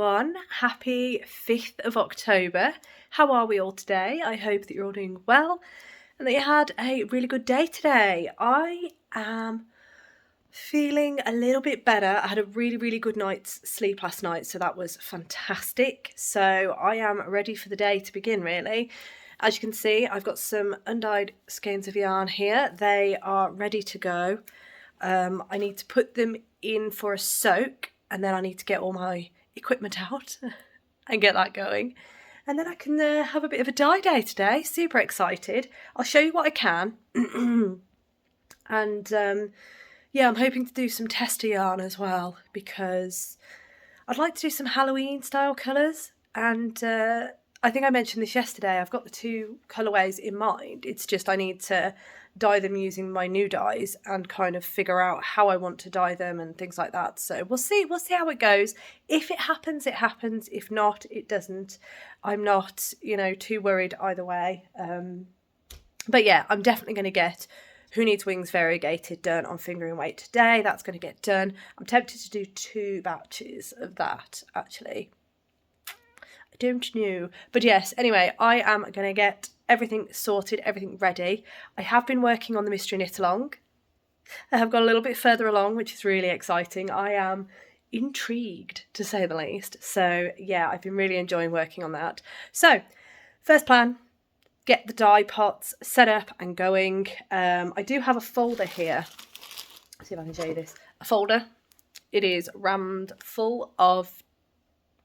everyone, happy 5th of October. How are we all today? I hope that you're all doing well and that you had a really good day today. I am feeling a little bit better. I had a really good night's sleep last night, so that was fantastic. So I am ready for the day to begin, really. As you can see, I've got some undyed skeins of yarn here. They are ready to go. I need to put them in for a soak, and then I need to get all my equipment out and get that going. And then I can have a bit of a dye day today. Super excited. I'll show you what I can. And yeah, I'm hoping to do some tester yarn as well, because I'd like to do some Halloween style colours. And I think I mentioned this yesterday. I've got the two colourways in mind. It's just I need to dye them using my new dyes and kind of figure out how I want to dye them and things like that. So we'll see how it goes. If it happens, it happens. If not, it doesn't. I'm not, too worried either way. But yeah, I'm definitely going to get Who Needs Wings Variegated done on fingering weight today. That's going to get done. I'm tempted to do 2 batches of that, actually. I don't know. But yes, anyway, I am going to get everything sorted, everything ready. I have been working on the mystery knit along. I have got a little bit further along, which is really exciting. I am intrigued, to say the least. So yeah, I've been really enjoying working on that. So first plan, get the dye pots set up and going. I do have a folder here. Let's see if I can show you this. A folder. It is rammed full of,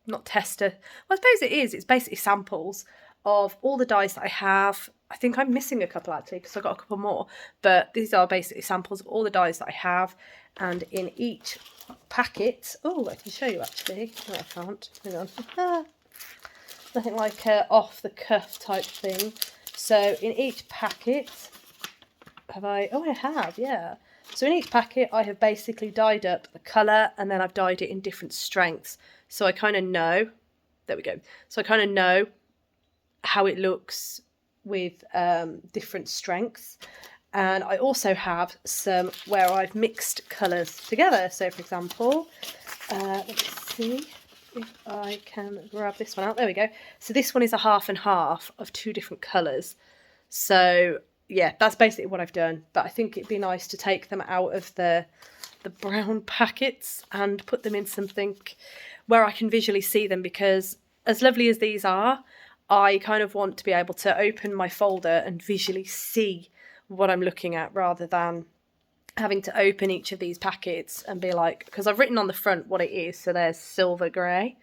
not tester, well, I suppose it is. It's basically samples of all the dyes that I have. I think I'm missing a couple actually, because I've got a couple more, but these are basically samples of all the dyes that I have. And in each packet, oh, I can show you actually. No, I can't. Hang on. Nothing like off the cuff type thing. So in each packet, I have, yeah. So in each packet, I have basically dyed up the colour, and then I've dyed it in different strengths. So I kind of know, there we go. So I kind of know how it looks with different strengths. And I also have some where I've mixed colours together. So for example, let's see if I can grab this one out. There we go. So this one is a half and half of 2 different colours. So yeah, that's basically what I've done. But I think it'd be nice to take them out of the brown packets and put them in something where I can visually see them, because as lovely as these are, I kind of want to be able to open my folder and visually see what I'm looking at, rather than having to open each of these packets and be like, because I've written on the front what it is. So there's silver grey.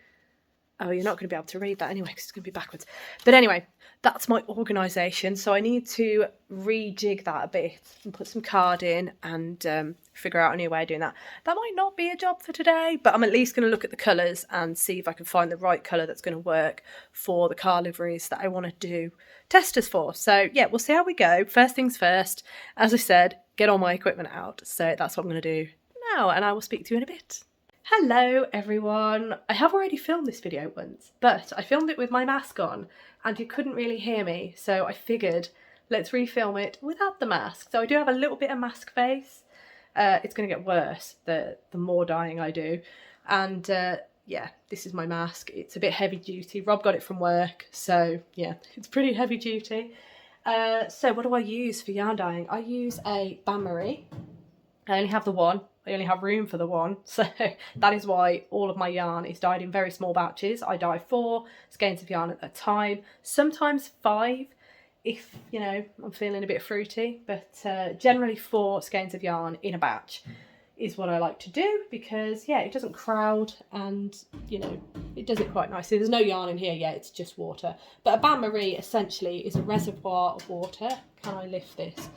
Oh, you're not going to be able to read that anyway, because it's going to be backwards. But anyway, that's my organisation. So I need to rejig that a bit and put some card in and figure out a new way of doing that. That might not be a job for today, but I'm at least going to look at the colours and see if I can find the right colour that's going to work for the car liveries that I want to do testers for. So yeah, we'll see how we go. First things first, as I said, get all my equipment out. So that's what I'm going to do now, and I will speak to you in a bit. Hello everyone. I have already filmed this video once, but I filmed it with my mask on and you couldn't really hear me, so I figured let's refilm it without the mask. So I do have a little bit of mask face. It's going to get worse the more dyeing I do. And yeah, this is my mask. It's a bit heavy duty. Rob got it from work, so yeah, it's pretty heavy duty. So what do I use for yarn dyeing? I use a bain-marie. I only have the one. I only have room for the one, so that is why all of my yarn is dyed in very small batches. I dye 4 skeins of yarn at a time, sometimes 5 if, I'm feeling a bit fruity, but generally 4 skeins of yarn in a batch is what I like to do, because, yeah, it doesn't crowd and, it does it quite nicely. There's no yarn in here yet, it's just water. But a bain-marie essentially is a reservoir of water. Can I lift this?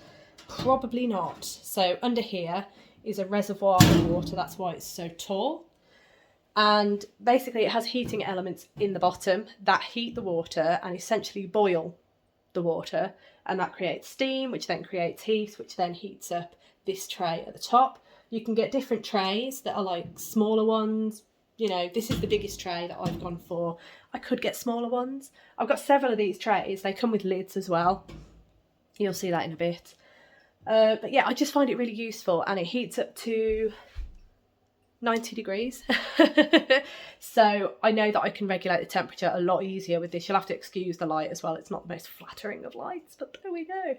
Probably not. So under here is a reservoir of water, that's why it's so tall. And basically it has heating elements in the bottom that heat the water and essentially boil the water, and that creates steam, which then creates heat, which then heats up this tray at the top. You can get different trays that are like smaller ones. This is the biggest tray that I've gone for. I could get smaller ones. I've got several of these trays. They come with lids as well. You'll see that in a bit. But yeah, I just find it really useful, and it heats up to 90 degrees. So I know that I can regulate the temperature a lot easier with this. You'll have to excuse the light as well. It's not the most flattering of lights, but there we go.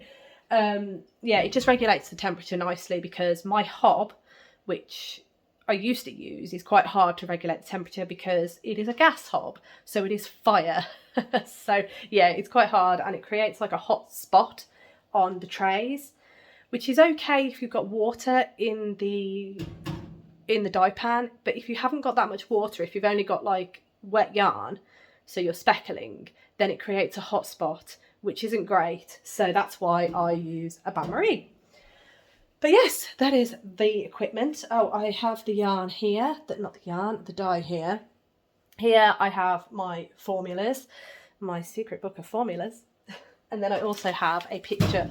Yeah, it just regulates the temperature nicely, because my hob, which I used to use, is quite hard to regulate the temperature because it is a gas hob, so it is fire. So yeah, it's quite hard, and it creates like a hot spot on the trays, which is okay if you've got water in the dye pan, but if you haven't got that much water, if you've only got like wet yarn, so you're speckling, then it creates a hot spot, which isn't great. So that's why I use a bain-marie. But yes, that is the equipment. Oh, I have the yarn here, the dye here. Here I have my formulas, my secret book of formulas. And then I also have a picture,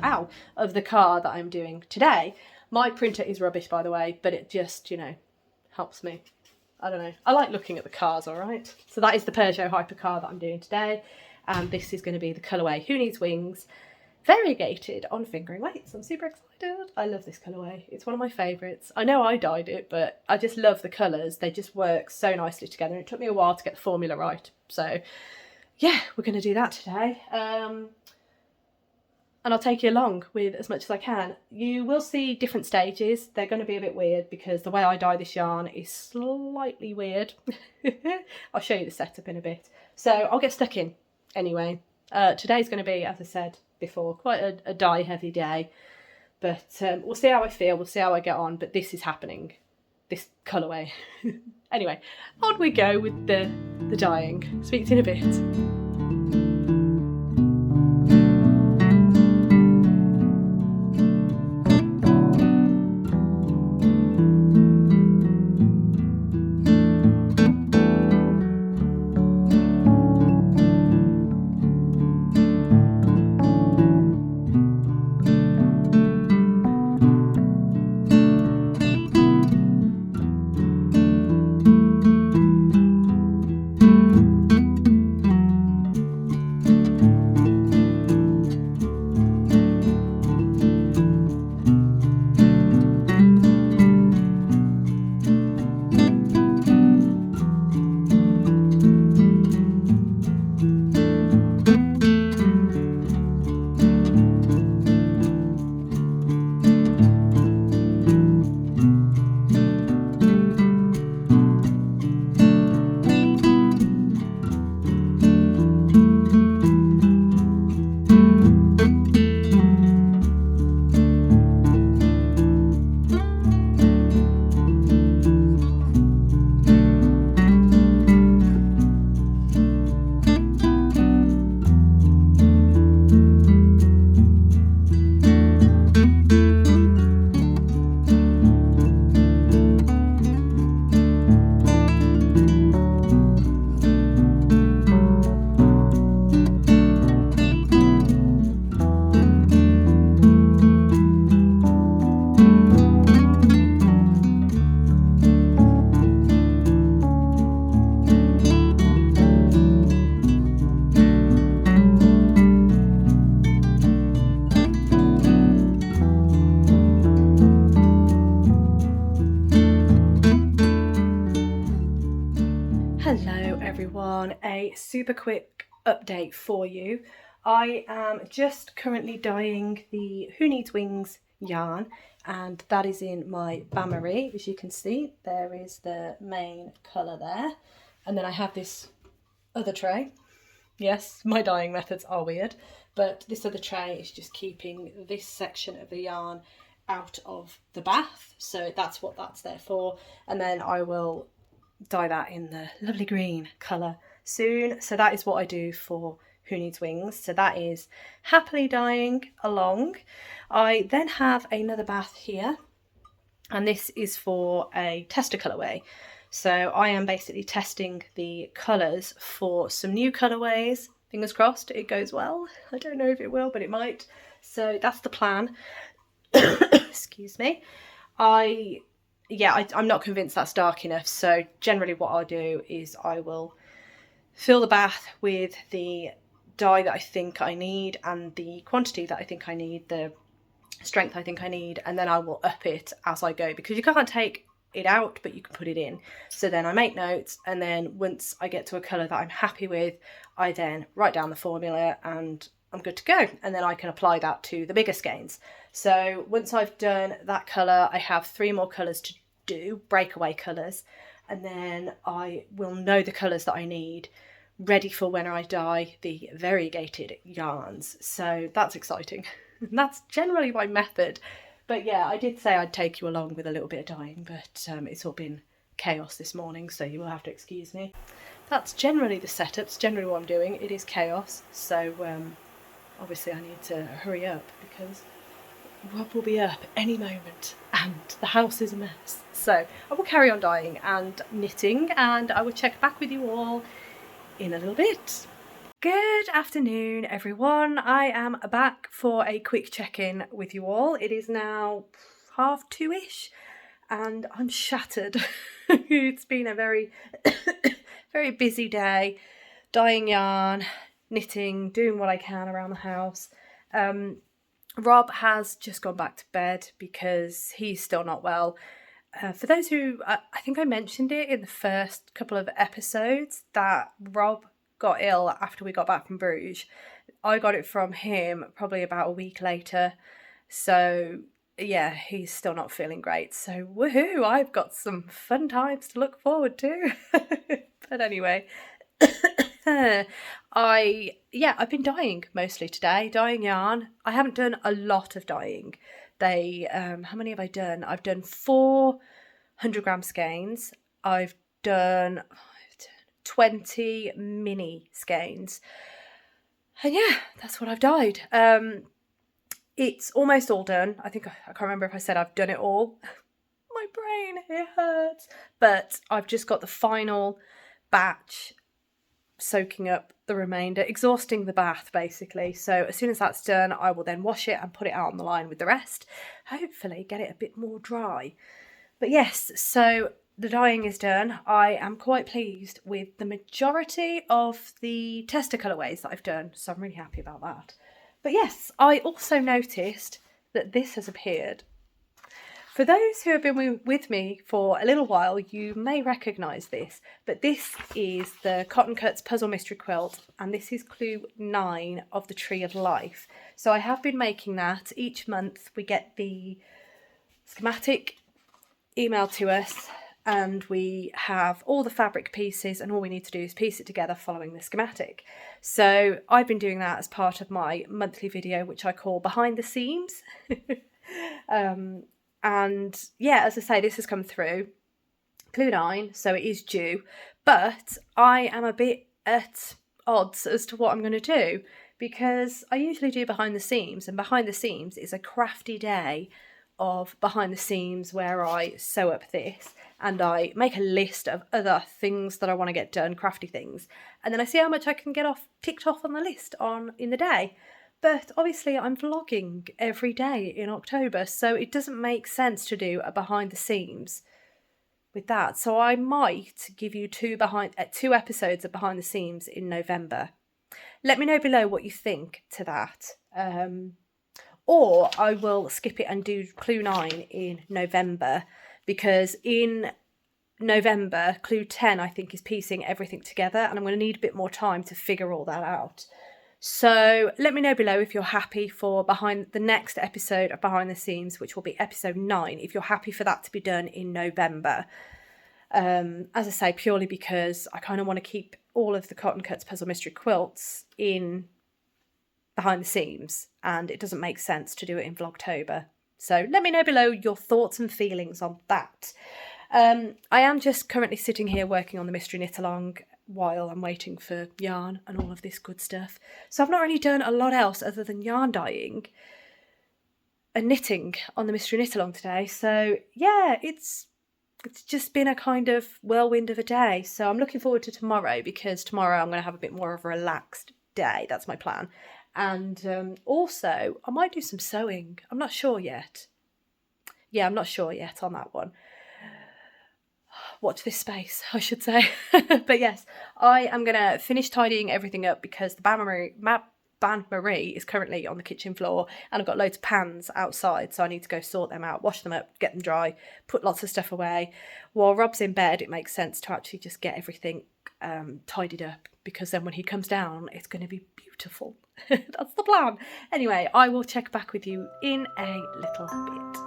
of the car that I'm doing today. My printer is rubbish, by the way, but it just, you know, helps me. I don't know. I like looking at the cars, all right? So that is the Peugeot hypercar that I'm doing today. And this is going to be the colourway Who Needs Wings, variegated on fingering weights. I'm super excited. I love this colourway. It's one of my favourites. I know I dyed it, but I just love the colours. They just work so nicely together. And it took me a while to get the formula right. So yeah, we're going to do that today. And I'll take you along with as much as I can. You will see different stages. They're going to be a bit weird because the way I dye this yarn is slightly weird. I'll show you the setup in a bit. So I'll get stuck in anyway. Today's going to be, as I said before, quite a dye heavy day. But we'll see how I feel. We'll see how I get on. But this is happening. This colourway. Anyway, on we go with the dyeing. Speak to you in a bit. Hello everyone, a super quick update for you. I am just currently dyeing the Who Needs Wings yarn, and that is in my bain-marie. As you can see, there is the main colour there, and then I have this other tray. Yes, my dyeing methods are weird, but this other tray is just keeping this section of the yarn out of the bath, so that's what that's there for. And then I will dye that in the lovely green colour soon. So that is what I do for Who Needs Wings. So that is happily dyeing along. I then have another bath here, and this is for a tester colourway. So I am basically testing the colours for some new colourways. Fingers crossed it goes well. I don't know if it will, but it might. So that's the plan. Excuse me. I'm not convinced that's dark enough, so generally what I'll do is I will fill the bath with the dye that I think I need and the quantity that I think I need, the strength I think I need, and then I will up it as I go, because you can't take it out, but you can put it in. So then I make notes, and then once I get to a colour that I'm happy with, I then write down the formula and I'm good to go. And then I can apply that to the bigger skeins. So once I've done that colour, I have 3 more colours to do, breakaway colours, and then I will know the colours that I need ready for when I dye the variegated yarns. So that's exciting. That's generally my method. But yeah, I did say I'd take you along with a little bit of dyeing, but it's all been chaos this morning, so you will have to excuse me. That's generally the setup, it's generally what I'm doing. It is chaos, so obviously I need to hurry up because Rob will be up any moment and the house is a mess. So I will carry on dyeing and knitting, and I will check back with you all in a little bit. Good afternoon, everyone. I am back for a quick check-in with you all. It is now 2:30ish and I'm shattered. It's been a very, very busy day, dyeing yarn, knitting, doing what I can around the house. Rob has just gone back to bed because he's still not well. For those who, I think I mentioned it in the first couple of episodes that Rob got ill after we got back from Bruges. I got it from him probably about a week later. So yeah, he's still not feeling great. So woohoo, I've got some fun times to look forward to. But anyway, I've been dyeing mostly today, dyeing yarn. I haven't done a lot of dyeing. How many have I done? I've done 4 100-gram skeins. I've done 20 mini skeins. And yeah, that's what I've dyed. It's almost all done. I can't remember if I said I've done it all. My brain, it hurts. But I've just got the final batch soaking up the remainder, exhausting the bath basically. So as soon as that's done, I will then wash it and put it out on the line with the rest. Hopefully get it a bit more dry. But yes, so the dyeing is done. I am quite pleased with the majority of the tester colourways that I've done, so I'm really happy about that. But yes, I also noticed that this has appeared. For those who have been with me for a little while, you may recognise this, but this is the Cotton Cuts Puzzle Mystery Quilt, and this is clue 9 of the Tree of Life. So I have been making that. Each month we get the schematic emailed to us, and we have all the fabric pieces, and all we need to do is piece it together following the schematic. So I've been doing that as part of my monthly video, which I call Behind the Seams. And yeah, as I say, this has come through, clue 9, so it is due, but I am a bit at odds as to what I'm going to do, because I usually do Behind the Seams, and Behind the Seams is a crafty day of behind the seams where I sew up this and I make a list of other things that I want to get done, crafty things, and then I see how much I can get ticked off on the list in the day. But obviously I'm vlogging every day in October, so it doesn't make sense to do a behind the seams with that. So I might give you 2 episodes of behind the seams in November. Let me know below what you think to that. Or I will skip it and do clue 9 in November, because in November, clue 10 I think is piecing everything together, and I'm going to need a bit more time to figure all that out. So let me know below if you're happy for the next episode of Behind the Seams, which will be episode 9, if you're happy for that to be done in November. As I say, purely because I kind of want to keep all of the Cotton Cuts Puzzle Mystery Quilts in Behind the Seams, and it doesn't make sense to do it in Vlogtober. So let me know below your thoughts and feelings on that. I am just currently sitting here working on the Mystery Knit Along while I'm waiting for yarn and all of this good stuff. So I've not really done a lot else other than yarn dyeing and knitting on the Mystery Knit Along today. So yeah, it's just been a kind of whirlwind of a day. So I'm looking forward to tomorrow, because tomorrow I'm going to have a bit more of a relaxed day. That's my plan. And also I might do some sewing. I'm not sure yet. Yeah, I'm not sure yet on that one. Watch this space, I should say. But yes, I am going to finish tidying everything up, because the bain-marie is currently on the kitchen floor, and I've got loads of pans outside, so I need to go sort them out, wash them up, get them dry, put lots of stuff away. While Rob's in bed, it makes sense to actually just get everything tidied up, because then when he comes down, it's going to be beautiful. That's the plan. Anyway, I will check back with you in a little bit.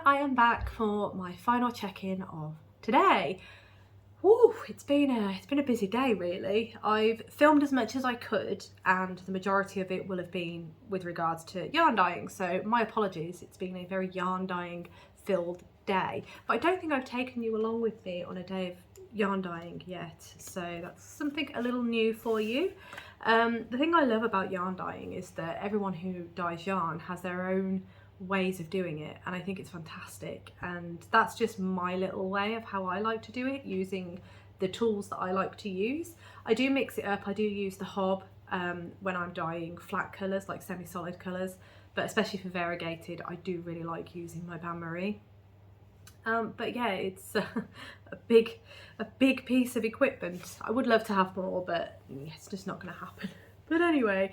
I am back for my final check-in of today. Woo, it's been a busy day really. I've filmed as much as I could, and the majority of it will have been with regards to yarn dyeing, so my apologies. It's been a very yarn dyeing filled day, but I don't think I've taken you along with me on a day of yarn dyeing yet, so that's something a little new for you. The thing I love about yarn dyeing is that everyone who dyes yarn has their own ways of doing it, and I think it's fantastic, and that's just my little way of how I like to do it, using the tools that I like to use. I do mix it up. I do use the hob when I'm dyeing flat colours, like semi-solid colours, but especially for variegated I do really like using my bain-marie. But yeah, it's a big piece of equipment. I would love to have more, but it's just not going to happen. But anyway,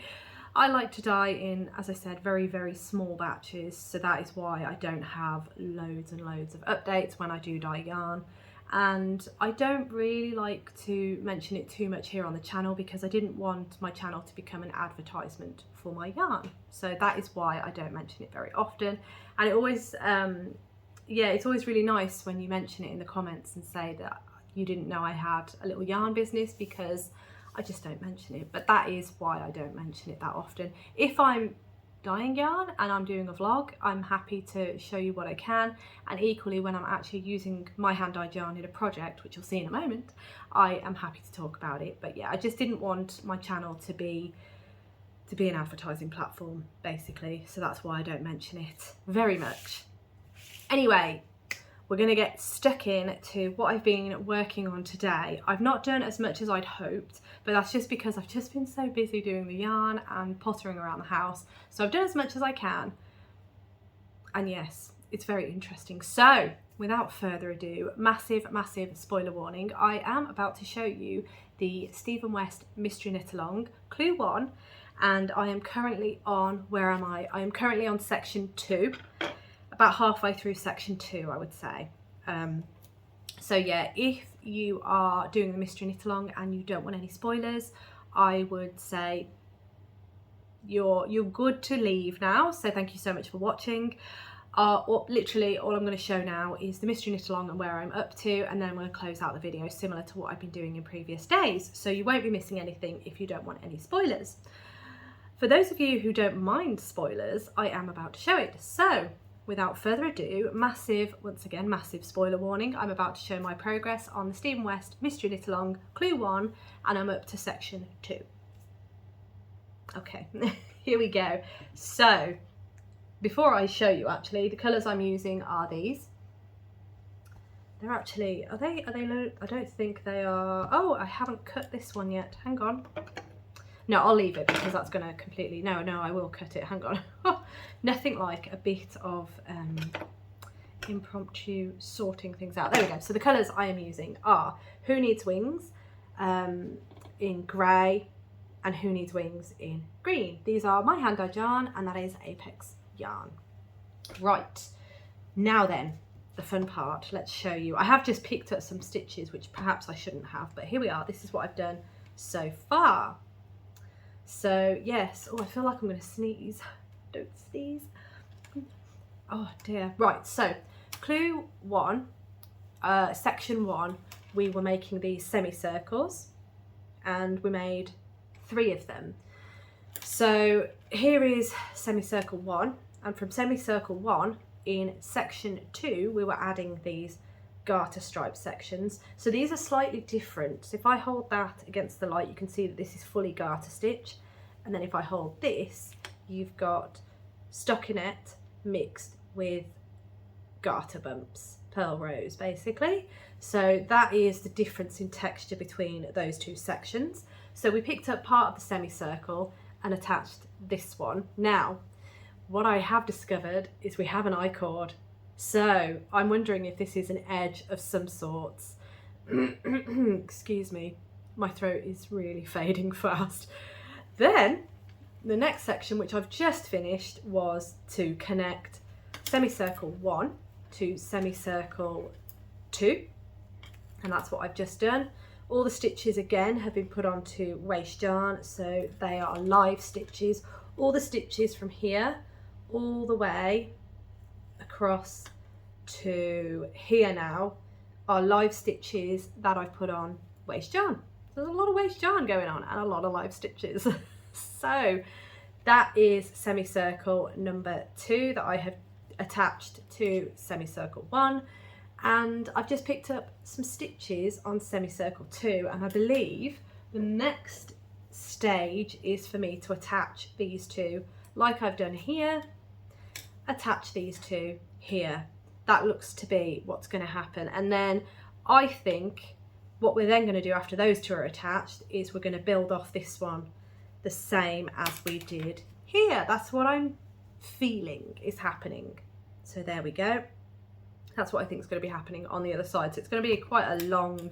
I like to dye in, as I said, very, very small batches, so that is why I don't have loads and loads of updates when I do dye yarn. And I don't really like to mention it too much here on the channel, because I didn't want my channel to become an advertisement for my yarn. So that is why I don't mention it very often. And it always, yeah, it's always really nice when you mention it in the comments and say that you didn't know I had a little yarn business, because I just don't mention it. But that is why I don't mention it that often. If I'm dyeing yarn and I'm doing a vlog, I'm happy to show you what I can, and equally when I'm actually using my hand dyed yarn in a project, which you'll see in a moment, I am happy to talk about it. But yeah, I just didn't want my channel to be an advertising platform basically, so that's why I don't mention it very much. Anyway, we're going to get stuck in to what I've been working on today. I've not done as much as I'd hoped, but that's just because I've just been so busy doing the yarn and pottering around the house. So I've done as much as I can. And yes, it's very interesting. So without further ado, massive spoiler warning. I am about to show you the Stephen West Mystery Knit Along Clue 1, and I am currently on, where am I? I am currently on section 2. About halfway through section 2, I would say. So yeah, if you are doing the mystery knit along and you don't want any spoilers, I would say you're good to leave now. So thank you so much for watching. Literally all I'm going to show now is the mystery knit along and where I'm up to, and then I'm going to close out the video similar to what I've been doing in previous days. So you won't be missing anything if you don't want any spoilers. For those of you who don't mind spoilers, I am about to show it. So without further ado, once again, massive spoiler warning. I'm about to show my progress on the Stephen West Mystery Knit Along Clue 1, and I'm up to section 2. Okay, here we go. So, before I show you, actually, the colours I'm using are these. They're actually, are they low? I don't think they are. Oh, I haven't cut this one yet. Hang on. No, I'll leave it because that's going to completely... No, I will cut it. Hang on. Nothing like a bit of impromptu sorting things out. There we go. So the colours I am using are Who Needs Wings in grey and Who Needs Wings in green. These are my hand dyed yarn, and that is Apex yarn. Right. Now then, the fun part. Let's show you. I have just picked up some stitches, which perhaps I shouldn't have, but here we are. This is what I've done so far. So yes, oh, I feel like I'm going to sneeze. Don't sneeze. Oh dear. Right, so clue 1, section 1, we were making these semicircles and we made 3 of them. So here is semicircle 1, and from semicircle 1 in section 2 we were adding these garter stripe sections. So these are slightly different. So if I hold that against the light, you can see that this is fully garter stitch, and then if I hold this, you've got stockinette mixed with garter bumps, pearl rows basically. So that is the difference in texture between those 2 sections. So we picked up part of the semicircle and attached this one. Now what I have discovered is we have an I-cord, so I'm wondering if this is an edge of some sorts. Excuse me, my throat is really fading fast. Then the next section, which I've just finished, was to connect semicircle 1 to semicircle 2, and that's what I've just done. All the stitches again have been put onto waste yarn, so they are live stitches. All the stitches from here all the way across to here now are live stitches that I've put on waste yarn. There's a lot of waste yarn going on and a lot of live stitches. So that is semicircle number 2 that I have attached to semicircle 1, and I've just picked up some stitches on semicircle 2, and I believe the next stage is for me to attach these 2 like I've done here, attach these 2 here. That looks to be what's going to happen, and then I think what we're then going to do after those 2 are attached is we're going to build off this one the same as we did here. That's what I'm feeling is happening. So there we go. That's what I think is going to be happening on the other side. So it's going to be quite a long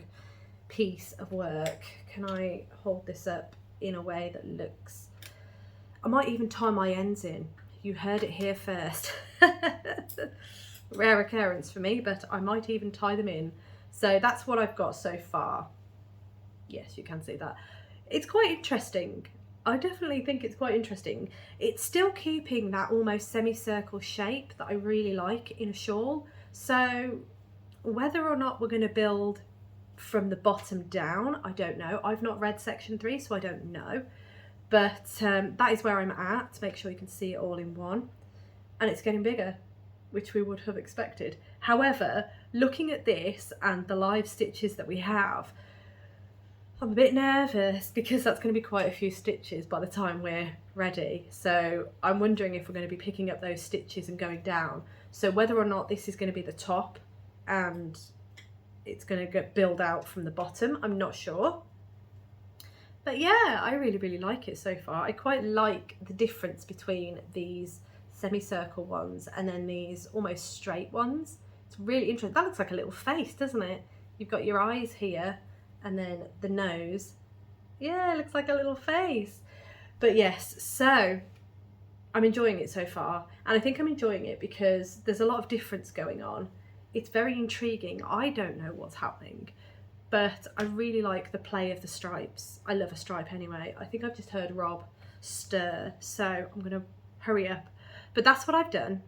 piece of work. Can I hold this up in a way that looks... I might even tie my ends in. You heard it here first. Rare occurrence for me, but I might even tie them in. So that's what I've got so far. Yes, you can see that. It's quite interesting. I definitely think it's quite interesting. It's still keeping that almost semicircle shape that I really like in a shawl. So whether or not we're going to build from the bottom down, I don't know. I've not read section 3, so I don't know. But that is where I'm at, to make sure you can see it all in one. And it's getting bigger, which we would have expected. However, looking at this and the live stitches that we have, I'm a bit nervous because that's going to be quite a few stitches by the time we're ready. So I'm wondering if we're going to be picking up those stitches and going down. So whether or not this is going to be the top and it's going to build out from the bottom, I'm not sure. But yeah, I really like it so far. I quite like the difference between these semicircle ones and then these almost straight ones. It's really interesting. That looks like a little face, doesn't it? You've got your eyes here and then the nose. Yeah, it looks like a little face. But yes, so I'm enjoying it so far, and I think I'm enjoying it because there's a lot of difference going on. It's very intriguing. I don't know what's happening, but I really like the play of the stripes. I love a stripe anyway. I think I've just heard Rob stir, so I'm gonna hurry up. But that's what I've done.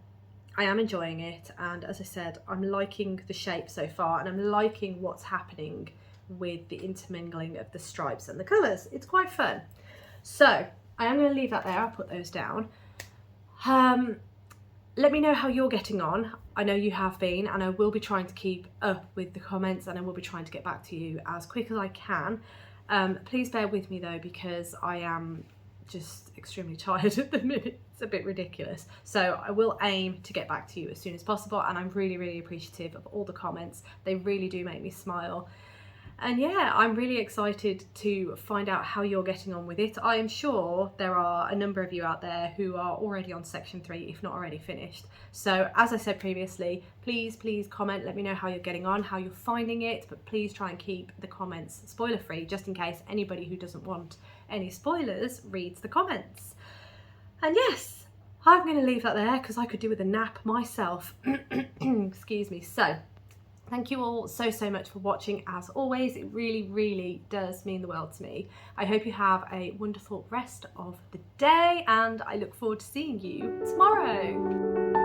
I am enjoying it, and as I said, I'm liking the shape so far, and I'm liking what's happening with the intermingling of the stripes and the colours. It's quite fun. So I am going to leave that there. I'll put those down. Let me know how you're getting on. I know you have been, and I will be trying to keep up with the comments, and I will be trying to get back to you as quick as I can. Please bear with me though, because I am just extremely tired at the minute. It's a bit ridiculous. So I will aim to get back to you as soon as possible, and I'm really appreciative of all the comments. They really do make me smile. And yeah, I'm really excited to find out how you're getting on with it. I am sure there are a number of you out there who are already on section 3, if not already finished. So as I said previously, please comment, let me know how you're getting on, how you're finding it, but please try and keep the comments spoiler free, just in case anybody who doesn't want any spoilers reads the comments. And yes, I'm going to leave that there because I could do with a nap myself. Excuse me. So Thank you all so much for watching. As always, it really does mean the world to me. I hope you have a wonderful rest of the day, and I look forward to seeing you tomorrow.